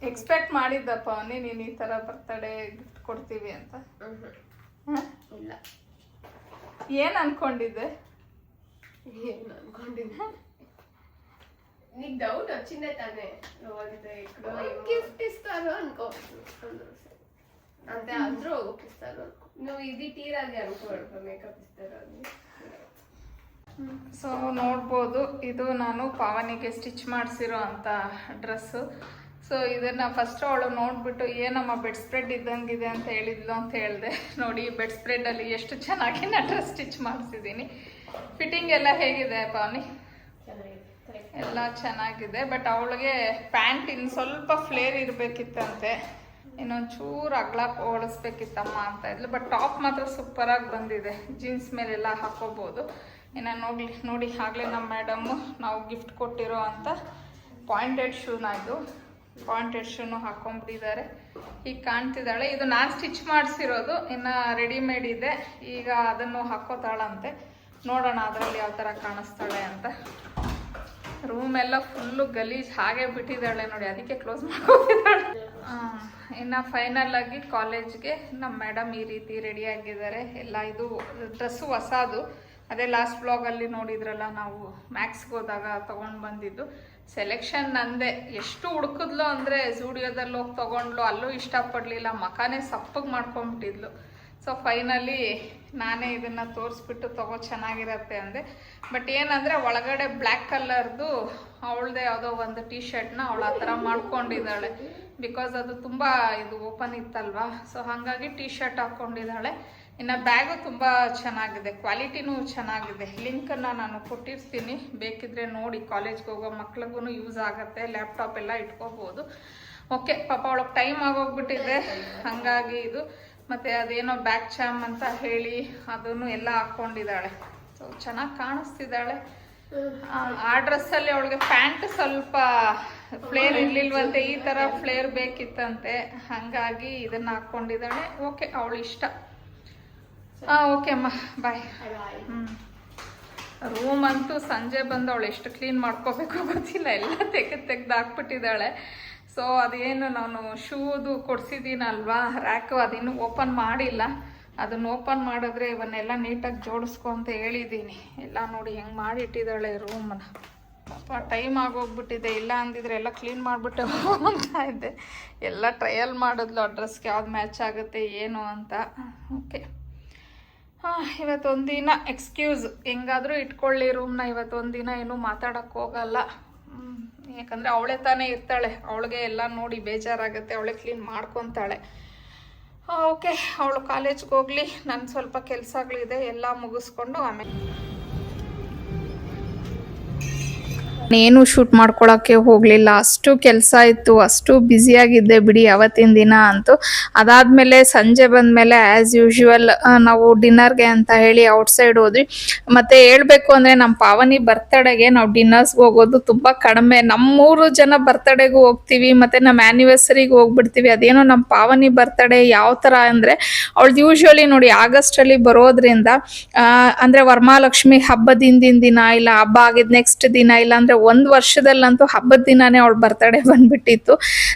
ಎಕ್ಸ್ಪೆಕ್ಟ್ ಮಾಡಿದ್ದಪ್ಪ ನೀನು ಈ ತರ ಬರ್ತಡೇ ಗಿಫ್ಟ್ ಕೊಡ್ತೀವಿ ಅಂತ? ಇಲ್ಲ. ಏನ್ ಅನ್ಕೊಂಡಿದ್ದೆ? ಏನು ಅನ್ಕೊಂಡಿದ್ದೆ? నీకు డౌట్ వచ్చిందే ತಾನೇ గిఫ్ట్ ఇస్తారు అనుకో అంతే అందరూ ఒప్పిస్తారు నువ్వు ఇది టీರಾಗಿ ಅನ್ಕೊಳ್ಬೇಕು ಮೇಕಪ್ ಇస్తారు అని ಸೊ ನೋಡ್ಬೋದು, ಇದು ನಾನು ಪಾವನಿಗೆ ಸ್ಟಿಚ್ ಮಾಡಿಸಿರೋ ಅಂತ ಡ್ರೆಸ್ಸು. ಸೊ ಇದನ್ನು ಫಸ್ಟ್ ಅವಳು ನೋಡಿಬಿಟ್ಟು ಏನಮ್ಮ ಬೆಡ್ ಸ್ಪ್ರೆಡ್ ಇದ್ದಂಗಿದೆ ಅಂತ ಹೇಳಿದ್ಲು ಅಂತ ಹೇಳಿದೆ. ನೋಡಿ ಬೆಡ್ ಸ್ಪ್ರೆಡಲ್ಲಿ ಎಷ್ಟು ಚೆನ್ನಾಗಿ ನಾನು ಡ್ರೆಸ್ ಸ್ಟಿಚ್ ಮಾಡಿಸಿದ್ದೀನಿ. ಫಿಟ್ಟಿಂಗ್ ಎಲ್ಲ ಹೇಗಿದೆ ಪಾವನಿ? ಎಲ್ಲ ಚೆನ್ನಾಗಿದೆ. ಬಟ್ ಅವಳಿಗೆ ಪ್ಯಾಂಟ್ ಇನ್ನು ಸ್ವಲ್ಪ ಫ್ಲೇರ್ ಇರಬೇಕಿತ್ತಂತೆ, ಇನ್ನೊಂಚೂರು ಅಗ್ಲ ಓಡಿಸ್ಬೇಕಿತ್ತಮ್ಮ ಅಂತ ಇದ್ಲು. ಬಟ್ ಟಾಪ್ ಮಾತ್ರ ಸೂಪರಾಗಿ ಬಂದಿದೆ, ಜೀನ್ಸ್ ಮೇಲೆಲ್ಲ ಹಾಕೋಬೋದು. ಇನ್ನು ನೋಡಿ ಆಗಲೇ ನಮ್ಮ ಮೇಡಮ್ಮು ನಾವು ಗಿಫ್ಟ್ ಕೊಟ್ಟಿರೋ ಅಂತ ಪಾಯಿಂಟೆಡ್ ಶೂನ, ಇದು ಪಾಯಿಂಟೆಡ್ ಶೂನು ಹಾಕೊಂಡ್ಬಿಟ್ಟಿದ್ದಾರೆ. ಈಗ ಕಾಣ್ತಿದ್ದಾಳೆ. ಇದು ನಾನು ಸ್ಟಿಚ್ ಮಾಡಿಸಿರೋದು, ಇನ್ನು ರೆಡಿಮೇಡ್ ಇದೆ. ಈಗ ಅದನ್ನು ಹಾಕೋತಾಳಂತೆ. ನೋಡೋಣ ಅದರಲ್ಲಿ ಯಾವ ಥರ ಕಾಣಿಸ್ತಾಳೆ ಅಂತ. ರೂಮ್ ಎಲ್ಲ ಫುಲ್ಲು ಗಲೀಜ್ ಹಾಗೆ ಬಿಟ್ಟಿದ್ದಾಳೆ ನೋಡಿ, ಅದಕ್ಕೆ ಕ್ಲೋಸ್ ಮಾಡ್ಕೊಂಡಿದ್ದಾಳೆ. ಇನ್ನು ಫೈನಲ್ ಆಗಿ ಕಾಲೇಜ್ಗೆ ನಮ್ಮ ಮೇಡಮ್ ಈ ರೀತಿ ರೆಡಿ ಆಗಿದ್ದಾರೆ. ಎಲ್ಲ ಇದು ಡ್ರೆಸ್ಸು ಹೊಸದು, ಅದೇ ಲಾಸ್ಟ್ ಬ್ಲಾಗಲ್ಲಿ ನೋಡಿದ್ರಲ್ಲ ನಾವು ಮ್ಯಾಕ್ಸ್ಗೆ ಹೋದಾಗ ತೊಗೊಂಡು ಬಂದಿದ್ದು. ಸೆಲೆಕ್ಷನ್ ನಂದೆ. ಎಷ್ಟು ಹುಡುಕಿದ್ಲು ಅಂದರೆ ಝೂಡಿಯೋದಲ್ಲಿ ಹೋಗಿ ತೊಗೊಂಡ್ಲು, ಅಲ್ಲೂ ಇಷ್ಟಪಡಲಿಲ್ಲ, ಮಖಾನೇ ಸಪ್ಪಗೆ ಮಾಡ್ಕೊಂಬಿಟ್ಟಿದ್ಲು. ಸೊ ಫೈನಲಿ ನಾನೇ ಇದನ್ನು ತೋರಿಸ್ಬಿಟ್ಟು ತಗೋ ಚೆನ್ನಾಗಿರತ್ತೆ ಅಂದೆ. ಬಟ್ ಏನಂದರೆ ಒಳಗಡೆ ಬ್ಲ್ಯಾಕ್ ಕಲರ್ದು ಅವಳದೇ ಯಾವುದೋ ಒಂದು ಟೀ ಶರ್ಟ್ನ ಅವಳು ಆ ಥರ ಮಾಡ್ಕೊಂಡಿದ್ದಾಳೆ. ಬಿಕಾಸ್ ಅದು ತುಂಬ ಇದು ಓಪನ್ ಇತ್ತಲ್ವಾ, ಸೊ ಹಾಗಾಗಿ ಟೀ ಶರ್ಟ್ ಹಾಕ್ಕೊಂಡಿದ್ದಾಳೆ. ಇನ್ನು ಬ್ಯಾಗು ತುಂಬ ಚೆನ್ನಾಗಿದೆ, ಕ್ವಾಲಿಟಿನೂ ಚೆನ್ನಾಗಿದೆ. ಲಿಂಕನ್ನು ನಾನು ಕೊಟ್ಟಿರ್ತೀನಿ, ಬೇಕಿದ್ರೆ ನೋಡಿ. ಕಾಲೇಜ್ಗೆ ಹೋಗೋ ಮಕ್ಳಿಗೂ ಯೂಸ್ ಆಗುತ್ತೆ, ಲ್ಯಾಪ್ಟಾಪ್ ಎಲ್ಲ ಇಟ್ಕೋಬೋದು. ಓಕೆ, ಪಾಪ ಅವಳಿಗೆ ಟೈಮ್ ಆಗೋಗ್ಬಿಟ್ಟಿದೆ, ಹಾಗಾಗಿ ಇದು ಮತ್ತು ಅದೇನೋ ಬ್ಯಾಕ್ ಚಾಮ್ ಅಂತ ಹೇಳಿ ಅದನ್ನು ಎಲ್ಲ ಹಾಕ್ಕೊಂಡಿದ್ದಾಳೆ. ಸೊ ಚೆನ್ನಾಗಿ ಕಾಣಿಸ್ತಿದ್ದಾಳೆ. ಆ ಡ್ರೆಸ್ಸಲ್ಲಿ ಅವಳಿಗೆ ಪ್ಯಾಂಟ್ ಸ್ವಲ್ಪ ಫ್ಲೇರ್ ಇರಲಿಲ್ವಂತೆ, ಈ ಥರ ಫ್ಲೇರ್ ಬೇಕಿತ್ತಂತೆ, ಹಾಗಾಗಿ ಇದನ್ನು ಹಾಕ್ಕೊಂಡಿದ್ದಾಳೆ. ಓಕೆ, ಅವಳು ಇಷ್ಟ. ಓಕೆ ಅಮ್ಮ, ಬಾಯ್. ರೂಮ್ ಅಂತೂ ಸಂಜೆ ಬಂದು ಅವಳು ಎಷ್ಟು ಕ್ಲೀನ್ ಮಾಡ್ಕೋಬೇಕು ಗೊತ್ತಿಲ್ಲ, ಎಲ್ಲ ತೆಗೆದು ಹಾಕ್ಬಿಟ್ಟಿದ್ದಾಳೆ. ಸೊ ಅದೇನು ನಾನು ಶೂದು ಕೊಡಿಸಿದ್ದೀನಲ್ವಾ ರ್ಯಾಕು, ಅದಿನ್ನೂ ಓಪನ್ ಮಾಡಿಲ್ಲ. ಅದನ್ನು ಓಪನ್ ಮಾಡಿದ್ರೆ ಇವನ್ನೆಲ್ಲ ನೀಟಾಗಿ ಜೋಡಿಸ್ಕೊ ಅಂತ ಹೇಳಿದ್ದೀನಿ. ಎಲ್ಲ ನೋಡಿ ಹೆಂಗೆ ಮಾಡಿಟ್ಟಿದ್ದಾಳೆ ರೂಮನ್ನು. ಪಾಪ ಟೈಮ್ ಆಗೋಗ್ಬಿಟ್ಟಿದೆ, ಇಲ್ಲ ಅಂದಿದ್ರೆ ಎಲ್ಲ ಕ್ಲೀನ್ ಮಾಡಿಬಿಟ್ಟೆ ಅಂತ ಇದ್ದೆ. ಎಲ್ಲ ಟ್ರಯಲ್ ಮಾಡಿದ್ಲು, ಆ ಡ್ರೆಸ್ಗೆ ಯಾವ್ದು ಮ್ಯಾಚ್ ಆಗುತ್ತೆ ಏನು ಅಂತ. ಓಕೆ, ಇವತ್ತೊಂದಿನ ಎಕ್ಸ್ಕ್ಯೂಸ್ ಹೆಂಗಾದರೂ ಇಟ್ಕೊಳ್ಳಿ ರೂಮ್ನ. ಇವತ್ತೊಂದಿನ ಏನೂ ಮಾತಾಡೋಕ್ಕೆ ಹೋಗಲ್ಲ, ಯಾಕಂದರೆ ಅವಳೇ ತಾನೇ ಇರ್ತಾಳೆ. ಅವಳಿಗೆ ಎಲ್ಲ ನೋಡಿ ಬೇಜಾರಾಗುತ್ತೆ, ಅವಳೇ ಕ್ಲೀನ್ ಮಾಡ್ಕೊತಾಳೆ. ಓಕೆ, ಅವಳು ಕಾಲೇಜ್ಗೆ ಹೋಗಲಿ, ನನ್ನ ಸ್ವಲ್ಪ ಕೆಲಸಗಳಿದೆ, ಎಲ್ಲ ಮುಗಿಸ್ಕೊಂಡು ಆಮೇಲೆ ಏನು ಶೂಟ್ ಮಾಡ್ಕೊಳಕ್ಕೆ ಹೋಗಲಿಲ್ಲ. ಅಷ್ಟು ಕೆಲಸ ಇತ್ತು, ಅಷ್ಟು ಬ್ಯುಸಿಯಾಗಿದ್ದೆ ಬಿಡಿ ಅವತ್ತಿನ ದಿನ ಅಂತೂ. ಅದಾದಮೇಲೆ ಸಂಜೆ ಬಂದಮೇಲೆ ಆ್ಯಸ್ ಯೂಶ್ವಲ್ ನಾವು ಡಿನ್ನರ್ಗೆ ಅಂತ ಹೇಳಿ ಔಟ್ಸೈಡ್ ಹೋದ್ವಿ. ಮತ್ತು ಹೇಳಬೇಕು ಅಂದರೆ ನಮ್ಮ ಪಾವನಿ ಬರ್ತಡೆಗೆ ನಾವು ಡಿನ್ನರ್ಸ್ಗೆ ಹೋಗೋದು ತುಂಬ ಕಡಿಮೆ. ನಮ್ಮ 3 ಜನ ಬರ್ತಡೆಗೂ ಹೋಗ್ತೀವಿ, ಮತ್ತು ನಮ್ಮ ಆ್ಯನಿವರ್ಸರಿಗೆ ಹೋಗ್ಬಿಡ್ತೀವಿ. ಅದೇನೋ ನಮ್ಮ ಪಾವನಿ ಬರ್ತಡೆ ಯಾವ ಥರ ಅಂದರೆ ಅವಳು ಯೂಶ್ವಲಿ ನೋಡಿ ಆಗಸ್ಟಲ್ಲಿ ಬರೋದ್ರಿಂದ ಅಂದರೆ ವರಮಹಾಲಕ್ಷ್ಮಿ ಹಬ್ಬದ ಹಿಂದಿನ ದಿನ, ಇಲ್ಲ ಹಬ್ಬ ಆಗಿದ್ದು ನೆಕ್ಸ್ಟ್ ದಿನ, ಇಲ್ಲ ಅಂದರೆ 1 ವರ್ಷದಲ್ಲಂತೂ ಹಬ್ಬದ ದಿನಾನೇ ಅವಳ ಬರ್ತಡೇ ಬಂದ್ಬಿಟ್ಟಿತ್ತು.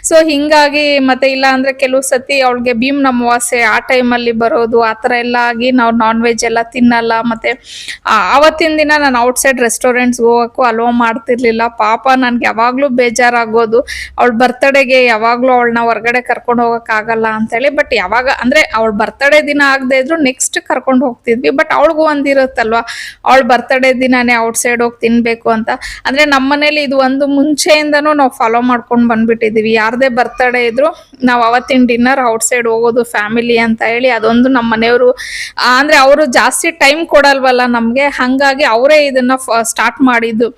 ಸೊ ಹಿಂಗಾಗಿ ಮತ್ತೆ ಇಲ್ಲ ಅಂದರೆ ಕೆಲವು ಸತಿ ಅವಳಿಗೆ ಭೀಮ್ ಅಮಾವಾಸ್ಯೆ ಆ ಟೈಮಲ್ಲಿ ಬರೋದು, ಆ ಥರ ಎಲ್ಲ ಆಗಿ ನಾವು ನಾನ್ ವೆಜ್ ಎಲ್ಲ ತಿನ್ನಲ್ಲ. ಮತ್ತು ಆವತ್ತಿನ ದಿನ ನಾನು ಔಟ್ಸೈಡ್ ರೆಸ್ಟೋರೆಂಟ್ಸ್ಗೆ ಹೋಗೋಕ್ಕೂ ಅಲೋ ಮಾಡ್ತಿರ್ಲಿಲ್ಲ. ಪಾಪ ನನಗೆ ಯಾವಾಗಲೂ ಬೇಜಾರಾಗೋದು, ಅವಳ ಬರ್ತಡೆಗೆ ಯಾವಾಗಲೂ ಅವಳನ್ನ ಹೊರಗಡೆ ಕರ್ಕೊಂಡು ಹೋಗೋಕ್ಕಾಗಲ್ಲ ಅಂತೇಳಿ. ಬಟ್ ಯಾವಾಗ ಅಂದರೆ ಅವಳ ಬರ್ತಡೇ ದಿನ ಆಗದೆ ಇದ್ರು ನೆಕ್ಸ್ಟ್ ಕರ್ಕೊಂಡು ಹೋಗ್ತಿದ್ವಿ. ಬಟ್ ಅವಳಿಗೂ ಒಂದಿರುತ್ತಲ್ವ, ಅವಳ ಬರ್ತಡೇ ದಿನಾನೇ ಔಟ್ಸೈಡ್ ಹೋಗಿ ತಿನ್ನಬೇಕು ಅಂತ. ಅಂದರೆ ನಮ್ಮನೇಲಿ ಇದು ಒಂದು ಮುಂಚೆಯಿಂದನೂ ನಾವು ಫಾಲೋ ಮಾಡ್ಕೊಂಡು ಬಂದ್ಬಿಟ್ಟಿದೀವಿ. ಯಾರದೇ ಬರ್ತಡೇ ಇದ್ರು ನಾವು ಅವತ್ತಿನ ಡಿನ್ನರ್ ಔಟ್ಸೈಡ್ ಹೋಗೋದು ಫ್ಯಾಮಿಲಿ ಅಂತ ಹೇಳಿ. ಅದೊಂದು ನಮ್ಮ ಮನೆಯವರು ಅಂದ್ರೆ ಅವರು ಜಾಸ್ತಿ ಟೈಮ್ ಕೊಡಲ್ವಲ್ಲ ನಮ್ಗೆ, ಹಂಗಾಗಿ ಅವರೇ ಇದನ್ನ ಸ್ಟಾರ್ಟ್ ಮಾಡಿದ್ದು,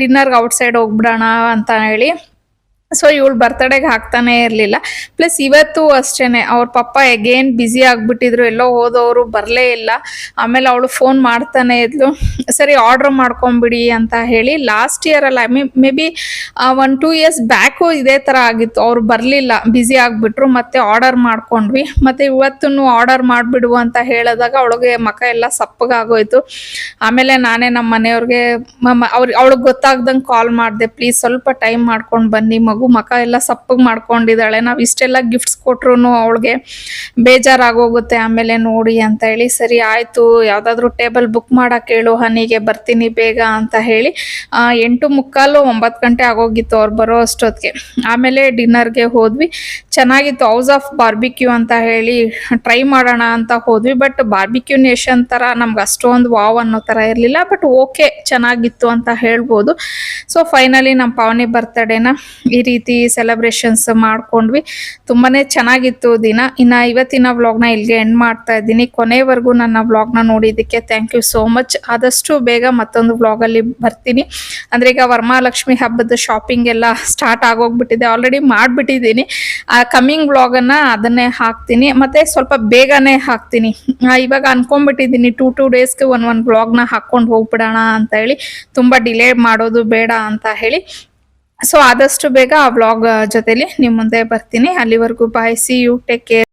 ಡಿನ್ನರ್ಗೆ ಔಟ್ಸೈಡ್ ಹೋಗ್ಬಿಡೋಣ ಅಂತ ಹೇಳಿ. ಸೊ ಇವಳು ಬರ್ತಡೇಗೆ ಹಾಕ್ತಾನೆ ಇರಲಿಲ್ಲ. ಪ್ಲಸ್ ಇವತ್ತು ಅಷ್ಟೇನೆ ಅವ್ರ ಪಪ್ಪ ಎಗೇನ್ ಬ್ಯುಸಿ ಆಗ್ಬಿಟ್ಟಿದ್ರು, ಎಲ್ಲೋ ಹೋದವರು ಬರಲೇ ಇಲ್ಲ. ಆಮೇಲೆ ಅವಳು ಫೋನ್ ಮಾಡ್ತಾನೆ ಇದ್ಲು, ಸರಿ ಆರ್ಡ್ರ್ ಮಾಡ್ಕೊಂಬಿಡಿ ಅಂತ ಹೇಳಿ. ಲಾಸ್ಟ್ ಇಯರ್ ಅಲ್ಲ, ಮೇ ಬಿ 1-2 years ಬ್ಯಾಕು ಇದೇ ಥರ ಆಗಿತ್ತು. ಅವ್ರು ಬರಲಿಲ್ಲ, ಬ್ಯುಸಿ ಆಗಿಬಿಟ್ರು, ಮತ್ತೆ ಆರ್ಡರ್ ಮಾಡ್ಕೊಂಡ್ವಿ. ಮತ್ತು ಇವತ್ತು ಆರ್ಡರ್ ಮಾಡಿಬಿಡು ಅಂತ ಹೇಳಿದಾಗ ಅವಳಿಗೆ ಮಕ ಎಲ್ಲ ಸಪ್ಪಗಾಗೋಯ್ತು. ಆಮೇಲೆ ನಾನೇ ನಮ್ಮ ಮನೆಯವ್ರಿಗೆ ಅವಳಿಗೆ ಗೊತ್ತಾಗ್ದಂಗೆ ಕಾಲ್ ಮಾಡಿದೆ, ಪ್ಲೀಸ್ ಸ್ವಲ್ಪ ಟೈಮ್ ಮಾಡ್ಕೊಂಡು ಬನ್ನಿ, ಮಗು ಮಕ ಎಲ್ಲ ಸಪ್ಪಗೆ ಮಾಡ್ಕೊಂಡಿದ್ದಾಳೆ, ನಾವು ಇಷ್ಟೆಲ್ಲ ಗಿಫ್ಟ್ಸ್ ಕೊಟ್ರು ಅವಳಿಗೆ ಬೇಜಾರಾಗೋಗುತ್ತೆ ಆಮೇಲೆ ನೋಡಿ ಅಂತ ಹೇಳಿ. ಸರಿ ಆಯಿತು, ಯಾವುದಾದ್ರೂ ಟೇಬಲ್ ಬುಕ್ ಮಾಡೋಕೆ ಹೇಳು ಹನಿಗೆ, ಬರ್ತೀನಿ ಬೇಗ ಅಂತ ಹೇಳಿ. 8:45 9 ಗಂಟೆ ಆಗೋಗಿತ್ತು ಅವ್ರು ಬರೋ ಅಷ್ಟೊತ್ತಿಗೆ. ಆಮೇಲೆ ಡಿನ್ನರ್ಗೆ ಹೋದ್ವಿ. ಚೆನ್ನಾಗಿತ್ತು. ಹೌಸ್ ಆಫ್ ಬಾರ್ಬಿಕ್ಯೂ ಅಂತ ಹೇಳಿ ಟ್ರೈ ಮಾಡೋಣ ಅಂತ ಹೋದ್ವಿ. ಬಟ್ ಬಾರ್ಬಿಕ್ಯೂ ನೇಷನ್ ಥರ ನಮ್ಗೆ ಅಷ್ಟೊಂದು ವಾವ್ ಅನ್ನೋ ಥರ ಇರಲಿಲ್ಲ, ಬಟ್ ಓಕೆ ಚೆನ್ನಾಗಿತ್ತು ಅಂತ ಹೇಳ್ಬೋದು. ಸೊ ಫೈನಲಿ ನಮ್ಮ ಪಾವನಿ ಬರ್ತಡೇನ ಈ ರೀತಿ ಸೆಲೆಬ್ರೇಷನ್ಸ್ ಮಾಡ್ಕೊಂಡ್ವಿ. ತುಂಬಾ ಚೆನ್ನಾಗಿತ್ತು ದಿನ. ಇನ್ನು ಇವತ್ತಿನ ವ್ಲಾಗ್ನ ಇಲ್ಲಿಗೆ ಎಂಡ್ ಮಾಡ್ತಾ ಇದ್ದೀನಿ. ಕೊನೆವರೆಗೂ ನನ್ನ ವ್ಲಾಗ್ನ ನೋಡಿದ್ದಕ್ಕೆ ಥ್ಯಾಂಕ್ ಯು ಸೋ ಮಚ್. ಆದಷ್ಟು ಬೇಗ ಮತ್ತೊಂದು ವ್ಲಾಗಲ್ಲಿ ಬರ್ತೀನಿ. ಅಂದರೆ ಈಗ ವರಮಹಾಲಕ್ಷ್ಮಿ ಹಬ್ಬದ ಶಾಪಿಂಗ್ ಎಲ್ಲ ಸ್ಟಾರ್ಟ್ ಆಗೋಗ್ಬಿಟ್ಟಿದೆ, ಆಲ್ರೆಡಿ ಮಾಡಿಬಿಟ್ಟಿದ್ದೀನಿ. ಕಮ್ಮಿಂಗ್ ವ್ಲಾಗನ್ನು ಅದನ್ನೇ ಹಾಕ್ತೀನಿ, ಮತ್ತು ಸ್ವಲ್ಪ ಬೇಗನೆ ಹಾಕ್ತೀನಿ. ಇವಾಗ ಅನ್ಕೊಂಡ್ಬಿಟ್ಟಿದ್ದೀನಿ 2 ಡೇಸ್ಗೆ ಒಂದು ವ್ಲಾಗ್ನ ಹಾಕ್ಕೊಂಡು ಹೋಗ್ಬಿಡೋಣ ಅಂತ ಹೇಳಿ, ತುಂಬ ಡಿಲೇ ಮಾಡೋದು ಬೇಡ ಅಂತ ಹೇಳಿ. ಸೊ ಆದಷ್ಟು ಬೇಗ ಆ ವ್ಲಾಗ್ ಜೊತೆಲಿ ನಿಮ್ಮ ಮುಂದೆ ಬರ್ತೀನಿ. ಅಲ್ಲಿವರೆಗೂ ಬಾಯ್, ಸಿ ಯು, ಟೇಕ್ ಕೇರ್.